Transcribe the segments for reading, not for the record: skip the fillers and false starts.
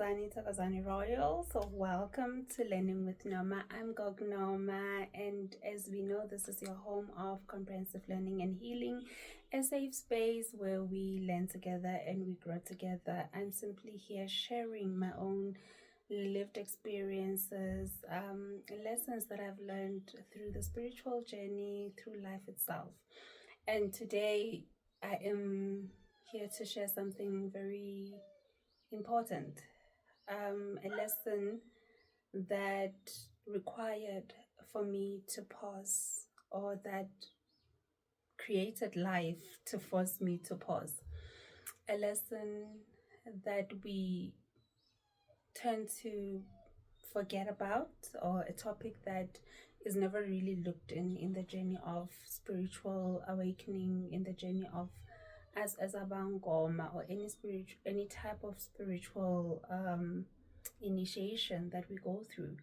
Thokozani, Thokozani Royal. So welcome to Learning with Noma. I'm Gog Noma, and as we know, this is your home of comprehensive learning and healing, a safe space where we learn together and we grow together. I'm simply here sharing my own lived experiences, lessons that I've learned through the spiritual journey, through life itself. And today I am here to share something very important, a lesson that required for me to pause, or that created life to force me to pause, a lesson that we tend to forget about, or a topic that is never really looked in the journey of spiritual awakening, in the journey of as abangoma, or any type of spiritual initiation that we go through.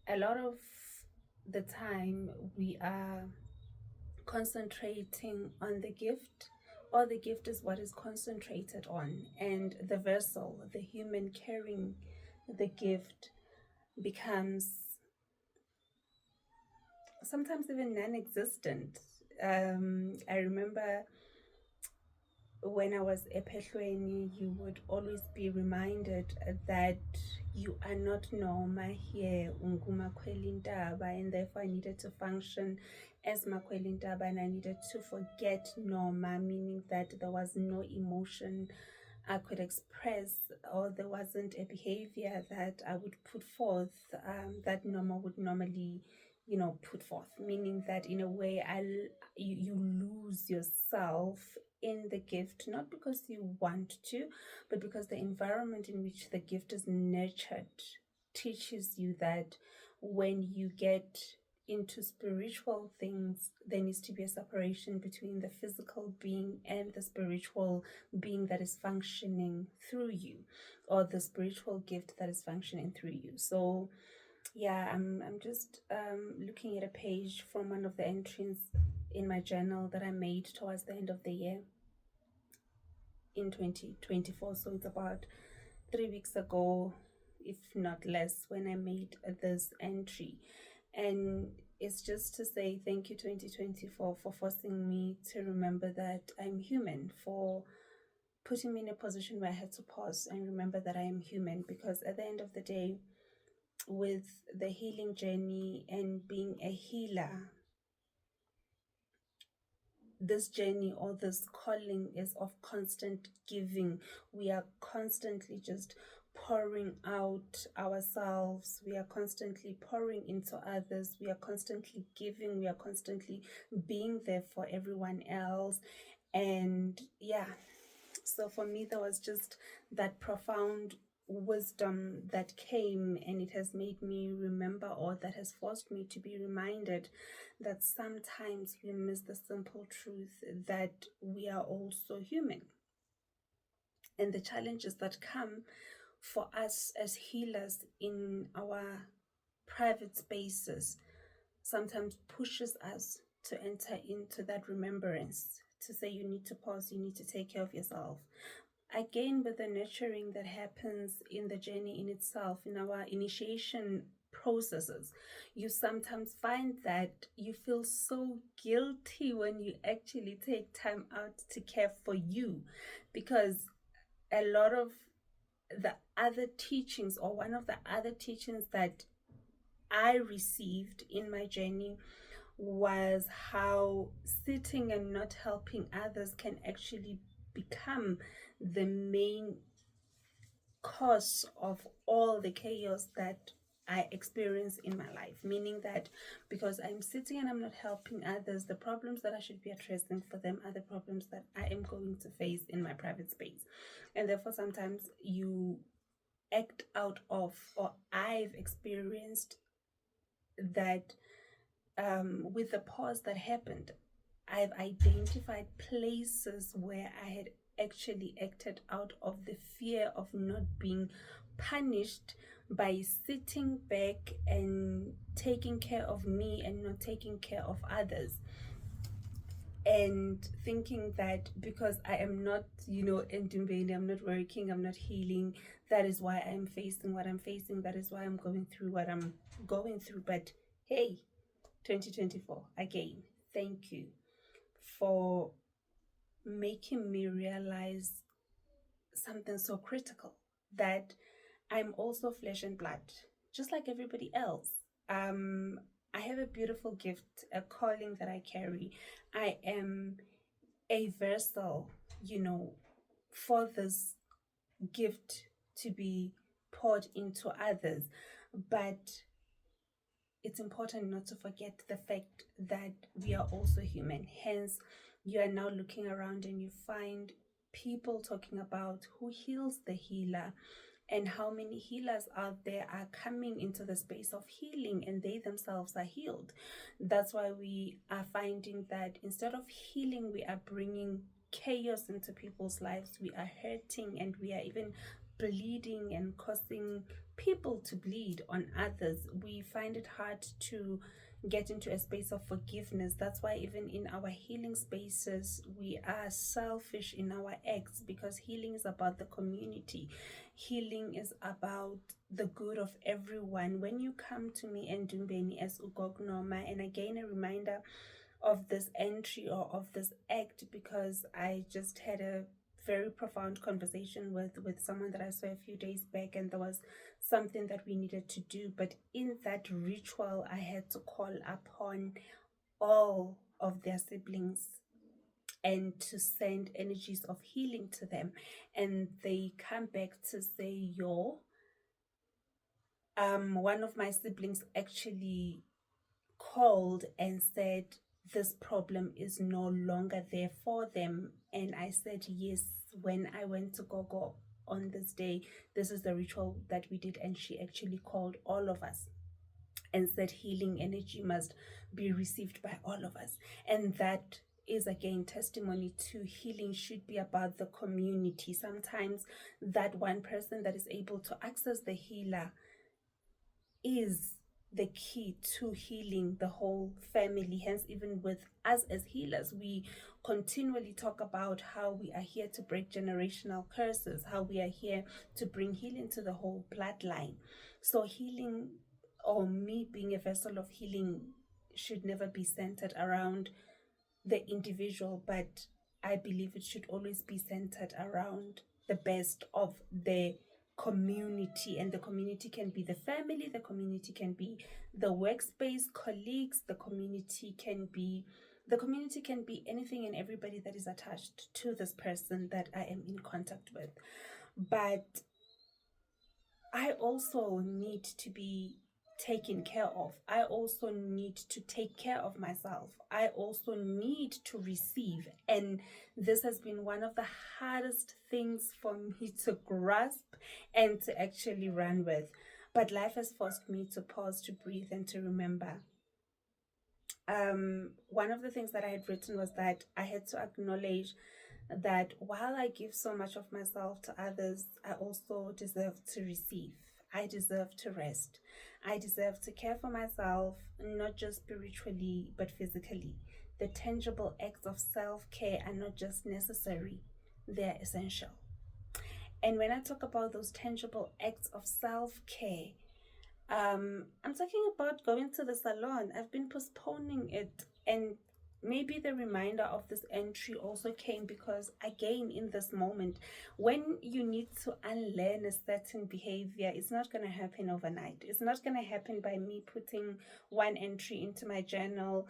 A lot of the time we are concentrating on the gift, or the gift is what is concentrated on, and the vessel, the human carrying the gift, becomes sometimes even non-existent. I remember when I was epehlweni, you would always be reminded that you are not Noma here, ungumakhwelintaba, and therefore I needed to function as makhwelintaba, and I needed to forget Noma, meaning that there was no emotion I could express, or there wasn't a behavior that I would put forth that Noma would normally, put forth, meaning that in a way you lose yourself in the gift, not because you want to, but because the environment in which the gift is nurtured teaches you that when you get into spiritual things, there needs to be a separation between the physical being and the spiritual being that is functioning through you, or the spiritual gift that is functioning through you. So yeah, I'm just looking at a page from one of the entries in my journal that I made towards the end of the year in 2024. So it's about 3 weeks ago, if not less, when I made this entry. And it's just to say thank you, 2024, for forcing me to remember that I'm human, for putting me in a position where I had to pause and remember that I am human. Because at the end of the day, with the healing journey and being a healer, this journey or this calling is of constant giving. We are constantly just pouring out ourselves. We are constantly pouring into others. We are constantly giving. We are constantly being there for everyone else. And yeah, so for me, there was just that profound wisdom that came, and it has made me remember, or that has forced me to be reminded, that sometimes we miss the simple truth that we are also human, and the challenges that come for us as healers in our private spaces sometimes pushes us to enter into that remembrance, to say you need to pause, you need to take care of yourself. Again, with the nurturing that happens in the journey in itself, in our initiation processes, you sometimes find that you feel so guilty when you actually take time out to care for you, because a lot of the other teachings, or one of the other teachings that I received in my journey, was how sitting and not helping others can actually become the main cause of all the chaos that I experience in my life. Meaning that because I'm sitting and I'm not helping others, the problems that I should be addressing for them are the problems that I am going to face in my private space. And therefore sometimes you act out of, or I've experienced that with the pause that happened, I've identified places where I had actually acted out of the fear of not being punished, by sitting back and taking care of me and not taking care of others. and thinking that because I am not, in Dumbeni, I'm not working, I'm not healing, that is why I'm facing what I'm facing, that is why I'm going through what I'm going through. But hey, 2024, again, thank you for making me realize something so critical, that I'm also flesh and blood, just like everybody else. Um, I have a beautiful gift, a calling that I carry. I am a vessel, for this gift to be poured into others. But it's important not to forget the fact that we are also human. Hence, you are now looking around and you find people talking about who heals the healer, and how many healers out there are coming into the space of healing and they themselves are healed. That's why we are finding that instead of healing, we are bringing chaos into people's lives. We are hurting and we are even bleeding and causing people to bleed on others. We find it hard to get into a space of forgiveness. That's why even in our healing spaces, we are selfish in our acts, because healing is about the community. Healing is about the good of everyone. When you come to me and Dumbeni as Ugognoma, and again a reminder of this entry or of this act, because I just had a very profound conversation with someone that I saw a few days back, and there was something that we needed to do. But in that ritual, I had to call upon all of their siblings and to send energies of healing to them. And they come back to say, one of my siblings actually called and said this problem is no longer there for them. And I said, yes, when I went to Gogo on this day, this is the ritual that we did. And she actually called all of us and said healing energy must be received by all of us. And that is again testimony to healing should be about the community. Sometimes that one person that is able to access the healer is the key to healing the whole family. Hence, even with us as healers, we continually talk about how we are here to break generational curses, how we are here to bring healing to the whole bloodline. So healing, or me being a vessel of healing, should never be centered around the individual, but I believe it should always be centered around the best of the community. And the community can be the family, the community can be the workspace, colleagues, the community can be anything and everybody that is attached to this person that I am in contact with. But I also need to be taken care of. I also need to take care of myself. I also need to receive. And this has been one of the hardest things for me to grasp and to actually run with. But life has forced me to pause, to breathe, and to remember. One of the things that I had written was that I had to acknowledge that while I give so much of myself to others, I also deserve to receive. I deserve to rest. I deserve to care for myself, not just spiritually, but physically. The tangible acts of self-care are not just necessary, they're essential. And when I talk about those tangible acts of self-care, I'm talking about going to the salon. I've been postponing it, and maybe the reminder of this entry also came because, again, in this moment, when you need to unlearn a certain behavior, it's not going to happen overnight. It's not going to happen by me putting one entry into my journal,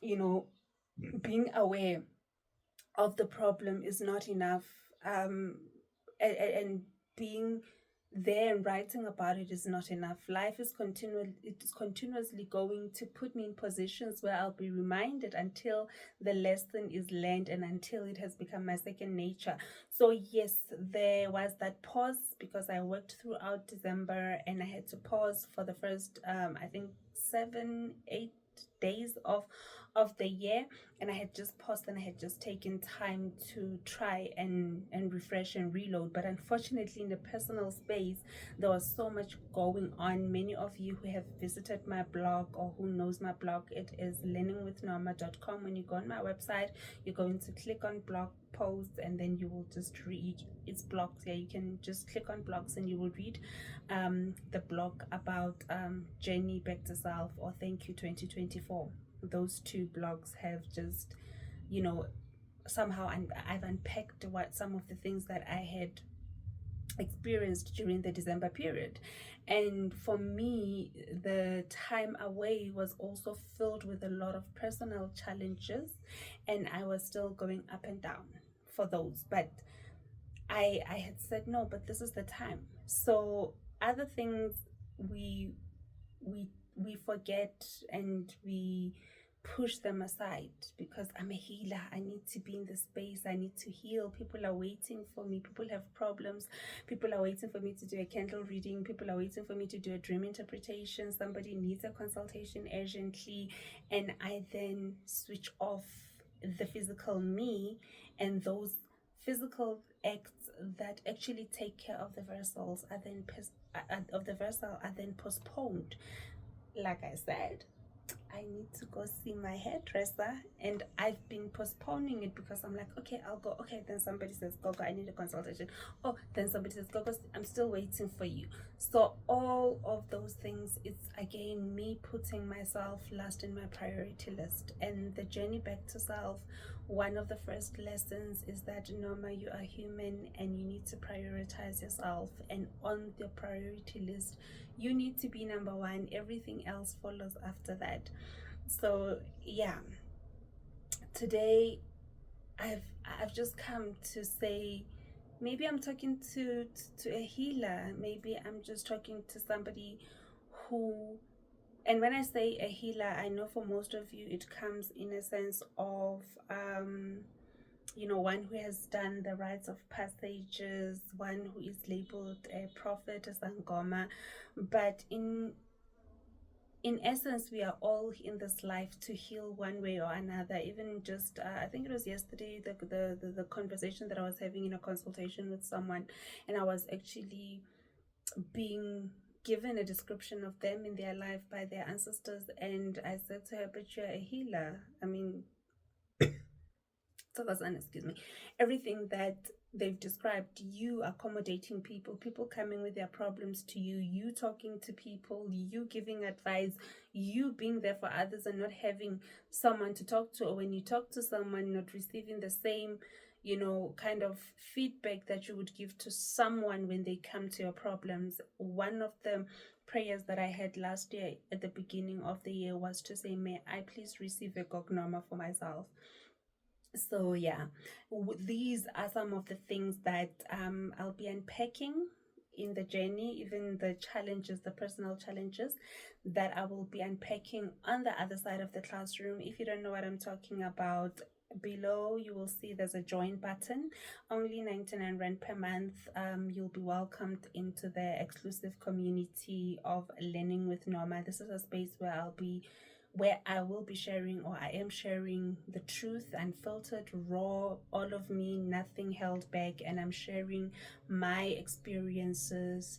being aware of the problem is not enough. And being there and writing about it is not enough. Life is continuously going to put me in positions where I'll be reminded until the lesson is learned and until it has become my second nature. So yes, there was that pause because I worked throughout December and I had to pause for the first I think 7-8 days of the year, and I had just paused and I had just taken time to try and refresh and reload. But unfortunately, in the personal space, there was so much going on. Many of you who have visited my blog or who knows my blog, it is learningwithnorma.com. When you go on my website, you're going to click on blog posts, and then you will just read, it's blogs. Yeah, you can just click on blogs and you will read the blog about Journey Back to Self or Thank You 2024. Those two blogs have just, you know, somehow, and I've unpacked what some of the things that I had experienced during the December period. And for me, the time away was also filled with a lot of personal challenges, and I was still going up and down for those. But I had said no, but this is the time. So other things we we we forget and we push them aside because I'm a healer. I need to be in the space. I need to heal. People are waiting for me. People have problems. People are waiting for me to do a candle reading. People are waiting for me to do a dream interpretation. Somebody needs a consultation urgently. And I then switch off the physical me, and those physical acts that actually take care of the vessels are then postponed. Like I said, I need to go see my hairdresser, and I've been postponing it because I'm like, okay, I'll go. Okay, then somebody says, Gogo, I need a consultation. Oh, then somebody says, Gogo, I'm still waiting for you. So all of those things, it's again me putting myself last in my priority list. And the journey back to self, one of the first lessons is that, Norma, you are human and you need to prioritize yourself. And on the priority list, you need to be number one. Everything else follows after that. So yeah, today I've just come to say, maybe I'm talking to a healer. Maybe I'm just talking to somebody who, and when I say a healer, I know for most of you it comes in a sense of one who has done the rites of passages, one who is labeled a prophet, a sangoma. But in essence, we are all in this life to heal one way or another. Even just I think it was yesterday, the conversation that I was having in a consultation with someone, and I was actually being given a description of them in their life by their ancestors, and I said to her, but you're a healer. I mean, excuse me, everything that they've described, you accommodating people coming with their problems to you, you talking to people, you giving advice, you being there for others and not having someone to talk to, or when you talk to someone, not receiving the same kind of feedback that you would give to someone when they come to your problems. One of the prayers that I had last year at the beginning of the year was to say, may I please receive a gognoma for myself. So yeah, these are some of the things that I'll be unpacking in the journey, even the challenges, the personal challenges that I will be unpacking on the other side of the classroom. If you don't know what I'm talking about, below you will see there's a join button, only 99 rand per month. You'll be welcomed into the exclusive community of Learning with Norma. This is a space where I will be sharing, or I am sharing, the truth, unfiltered, raw, all of me, nothing held back. And I'm sharing my experiences,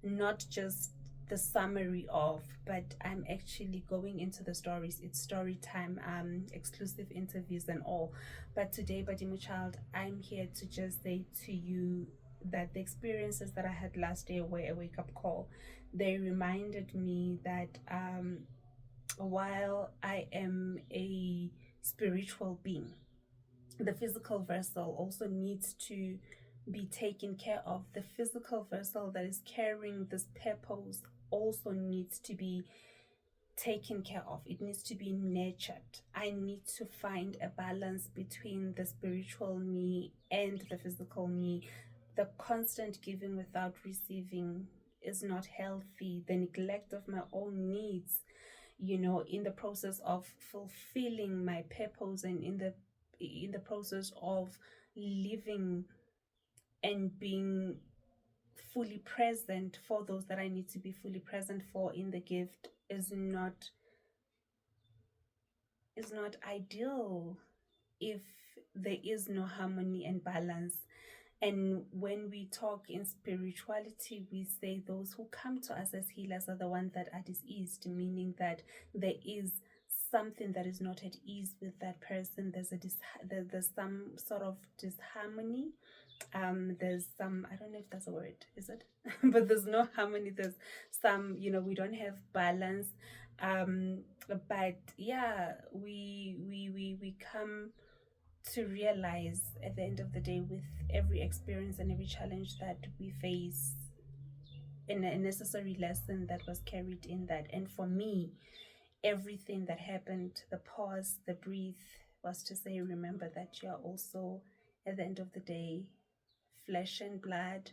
not just the summary of, but I'm actually going into the stories. It's story time, exclusive interviews and all. But today, Badimu Child, I'm here to just say to you that the experiences that I had last year were a wake-up call. They reminded me that while I am a spiritual being, the physical vessel also needs to be taken care of. The physical vessel that is carrying this purpose also needs to be taken care of. It needs to be nurtured. I need to find a balance between the spiritual me and the physical me. The constant giving without receiving is not healthy. The neglect of my own needs, in the process of fulfilling my purpose, and in the process of living and being fully present for those that I need to be fully present for in the gift, is not is not ideal if there is no harmony and balance. And when we talk in spirituality, we say those who come to us as healers are the ones that are diseased, meaning that there is something that is not at ease with that person. There's some sort of disharmony. There's some, I don't know if that's a word, is it? But there's no harmony. There's some, we don't have balance. But yeah, we come to realize at the end of the day, with every experience and every challenge that we face, in a necessary lesson that was carried in that. And for me, everything that happened, the pause, the breathe, was to say, remember that you are also, at the end of the day, flesh and blood,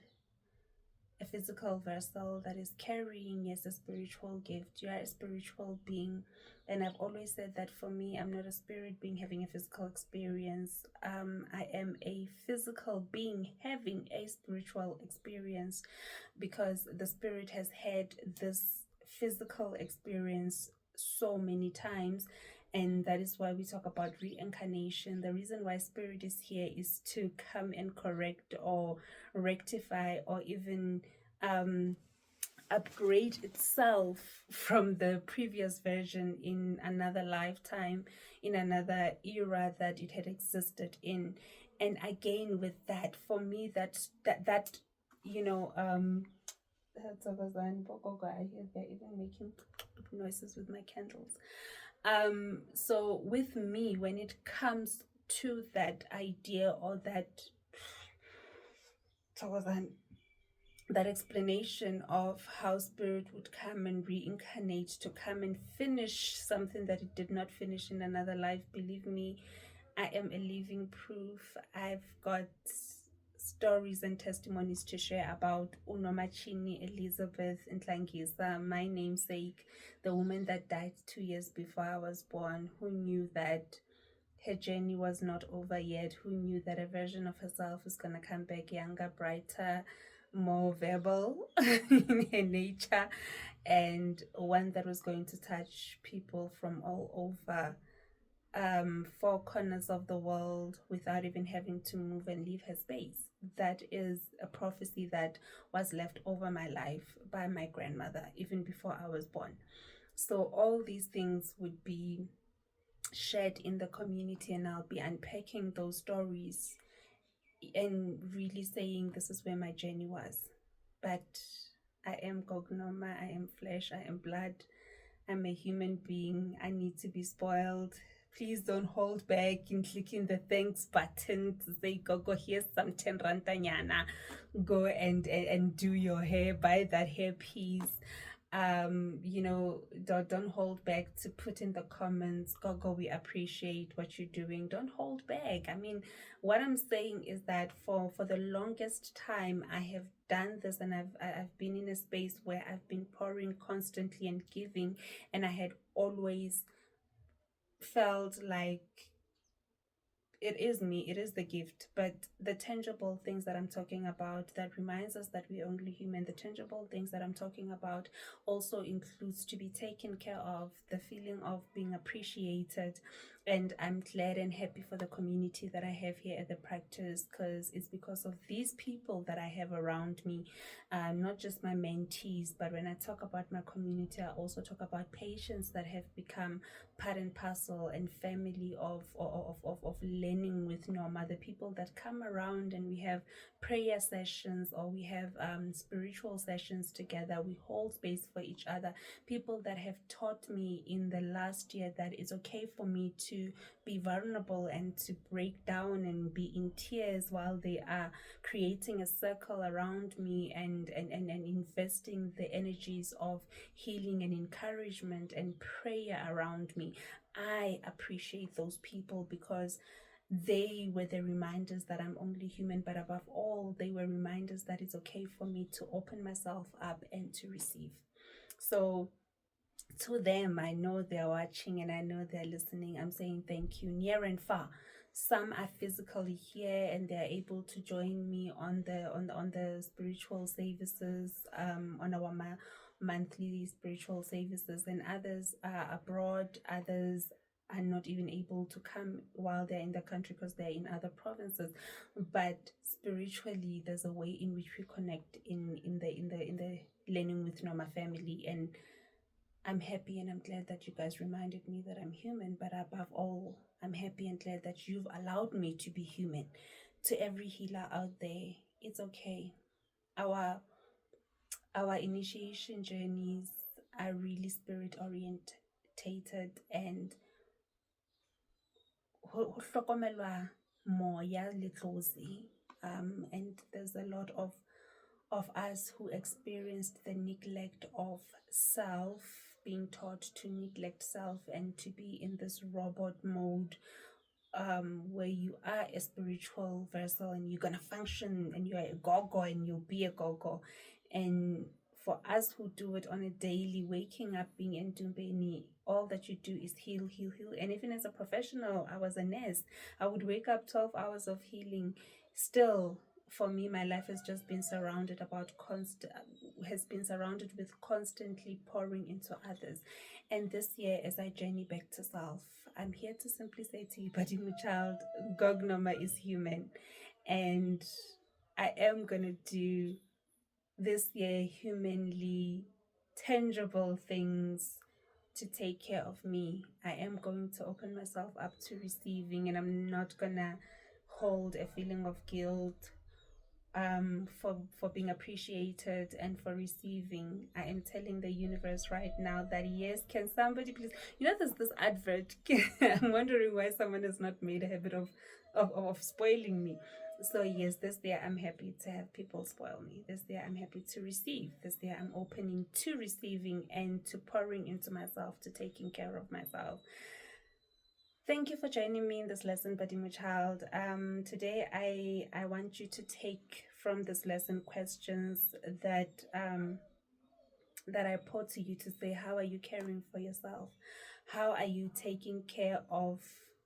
a physical vessel that is carrying, yes, a spiritual gift. You are a spiritual being. And I've always said that for me, I'm not a spirit being having a physical experience. I am a physical being having a spiritual experience, because the spirit has had this physical experience so many times. And that is why we talk about reincarnation. The reason why spirit is here is to come and correct or rectify or even upgrade itself from the previous version in another lifetime, in another era that it had existed in. And again, with that, for me, that I hear they're even making noises with my candles. So with me, when it comes to that idea or that explanation of how spirit would come and reincarnate to come and finish something that it did not finish in another life, believe me, I am a living proof. I've got stories and testimonies to share about Unomachini Elizabeth Ntlangisa, my namesake, the woman that died 2 years before I was born, who knew that her journey was not over yet, who knew that a version of herself was going to come back younger, brighter, more verbal in her nature, and one that was going to touch people from all over, 4 corners of the world, without even having to move and leave her space. That is a prophecy that was left over my life by my grandmother, even before I was born. So all these things would be shared in the community, and I'll be unpacking those stories and really saying this is where my journey was. But I am Gognoma, I am flesh, I am blood, I'm a human being. I need to be spoiled. Please don't hold back in clicking the thanks button to say, Gogo, here's some 10 rantanyana. Go and do your hair, buy that hair piece. Don't hold back to put in the comments, Gogo, we appreciate what you're doing. Don't hold back. I mean, what I'm saying is that for the longest time I have done this, and I've been in a space where I've been pouring constantly and giving, and I had always felt like it is me, it is the gift. But the tangible things that I'm talking about, that reminds us that we're only human, the tangible things that I'm talking about also includes to be taken care of, the feeling of being appreciated. And I'm glad and happy for the community that I have here at the practice, because it's because of these people that I have around me, not just my mentees, but when I talk about my community, I also talk about patients that have become part and parcel and family of learning with Norma, the people that come around and we have prayer sessions, or we have spiritual sessions together. We hold space for each other. People that have taught me in the last year that it's okay for me to be vulnerable and to break down and be in tears while they are creating a circle around me and investing the energies of healing and encouragement and prayer around me. I appreciate those people, because they were the reminders that I'm only human, but above all, they were reminders that it's okay for me to open myself up and to receive. So to them, I know they're watching and I know they're listening. I'm saying thank you, near and far. Some are physically here and they're able to join me on the spiritual services, on our monthly spiritual services, and others are abroad, others are not even able to come while they're in the country because they're in other provinces. But spiritually, there's a way in which we connect in the Learning with Norma family, and I'm happy and I'm glad that you guys reminded me that I'm human. But above all, I'm happy and glad that you've allowed me to be human. To every healer out there, it's okay. Our initiation journeys are really spirit orientated, and and there's a lot of us who experienced the neglect of self, being taught to neglect self and to be in this robot mode, where you are a spiritual vessel and you're gonna function and you're a gogo and you'll be a gogo. And for us who do it on a daily, waking up, being endumbeni, all that you do is heal, heal, heal. And even as a professional, I was a nurse. I would wake up 12 hours of healing. Still, for me, my life has just been has been surrounded with constantly pouring into others. And this year, as I journey back to self, I'm here to simply say to you, Badimu child, Gognoma is human. And I am going to do this year humanly tangible things to take care of me. I am going to open myself up to receiving, and I'm not going to hold a feeling of guilt for being appreciated and for receiving. I am telling the universe right now that yes, can somebody please, there's this advert. I'm wondering why someone has not made a habit of spoiling me. So yes, this year I'm happy to have people spoil me. This year I'm happy to receive. This year I'm opening to receiving and to pouring into myself, to taking care of myself. Thank you for joining me in this lesson, Badimu child. Today I want you to take from this lesson questions that I put to you, to say, how are you caring for yourself? How are you taking care of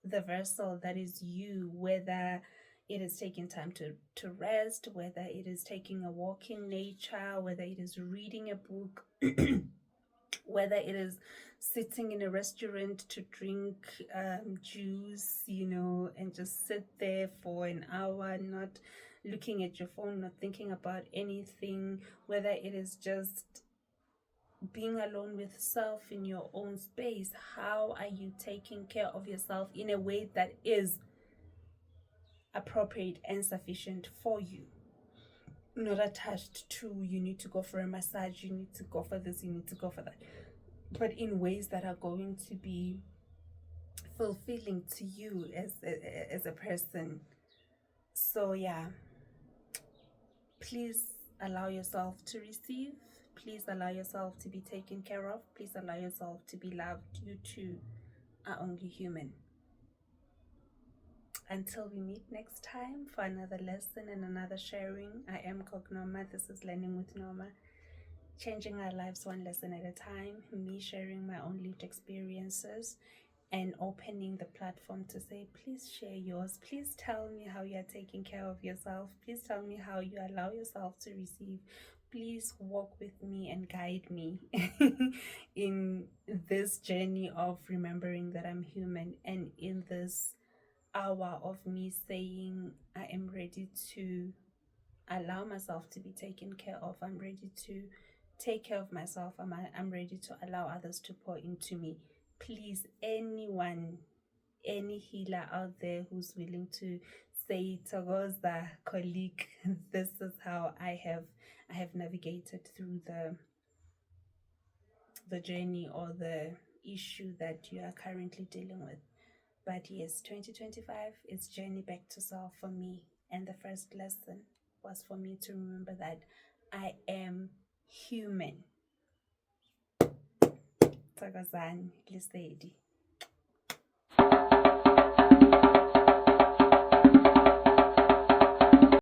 the vessel that is you, whether it is taking time to rest, whether it is taking a walk in nature, whether it is reading a book, whether it is sitting in a restaurant to drink juice, and just sit there for an hour, not looking at your phone, not thinking about anything, whether it is just being alone with self in your own space. How are you taking care of yourself in a way that is appropriate and sufficient for you? Not attached to, you need to go for a massage, you need to go for this, you need to go for that, but in ways that are going to be fulfilling to you as a person. So yeah, please allow yourself to receive. Please allow yourself to be taken care of. Please allow yourself to be loved. You too are only human. Until we meet next time for another lesson and another sharing, I am Cognoma. This is Learning with Norma. Changing our lives one lesson at a time. Me sharing my own lived experiences and opening the platform to say, please share yours. Please tell me how you are taking care of yourself. Please tell me how you allow yourself to receive. Please walk with me and guide me in this journey of remembering that I'm human, and in this hour of me saying I am ready to allow myself to be taken care of. I'm ready to take care of myself. I'm ready to allow others to pour into me. Please, anyone, any healer out there who's willing to say, Togoza, colleague, this is how I have navigated through the journey or the issue that you are currently dealing with. But yes, 2025 is journey back to self for me. And the first lesson was for me to remember that I am human. Tagazani, Lisedi.